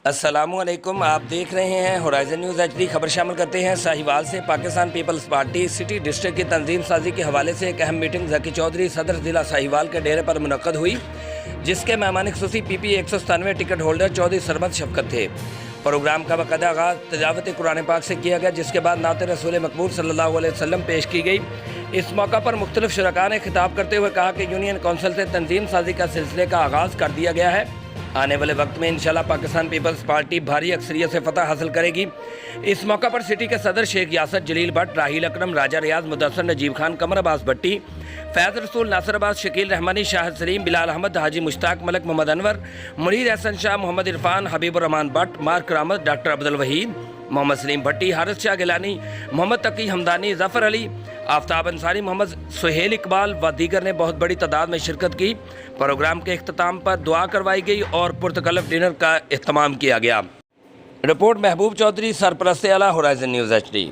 السلام علیکم، آپ دیکھ رہے ہیں ہورائزن نیوز ایچ ڈی۔ خبر شامل کرتے ہیں ساہیوال سے۔ پاکستان پیپلز پارٹی سٹی ڈسٹرکٹ کی تنظیم سازی کے حوالے سے ایک اہم میٹنگ ذکی چودھری صدر ضلع ساہیوال کے ڈیرے پر منعقد ہوئی، جس کے مہمان خصوصی پی پی 197 ٹکٹ ہولڈر چودھری سرمد شفقت تھے۔ پروگرام کا باقاعدہ آغاز تلاوت قرآن پاک سے کیا گیا، جس کے بعد نعت رسول مقبول صلی اللہ علیہ وسلم پیش کی گئی۔ اس موقع پر مختلف شرکاء نے خطاب کرتے ہوئے کہا کہ یونین کونسل سے تنظیم سازی کا سلسلے کا آغاز کر دیا گیا ہے۔ آنے والے وقت میں انشاءاللہ پاکستان پیپلز پارٹی بھاری اکثریت سے فتح حاصل کرے گی۔ اس موقع پر سٹی کے صدر شیخ یاسر جلیل بٹ، راحیل اکرم، راجہ ریاض، مدثر نجیب خان، قمر عباس بٹی، فیض رسول، ناصر عباس، شکیل رحمانی، شاہد سلیم، بلال احمد، حاجی مشتاق، ملک محمد انور، منیر احسن شاہ، محمد عرفان، حبیب الرحمان بٹ، مارک کرامت، ڈاکٹر عبدالوحید، محمد سلیم بھٹی، حارث شاہ گیلانی، محمد تقی حمدانی، ظفر علی، آفتاب انصاری، محمد سہیل اقبال و دیگر نے بہت بڑی تعداد میں شرکت کی۔ پروگرام کے اختتام پر دعا کروائی گئی اور پرتکلف ڈنر کا اہتمام کیا گیا۔ رپورٹ محبوب چودھری، سرپرست اعلیٰ، ہورائزن نیوز ایچ ڈی۔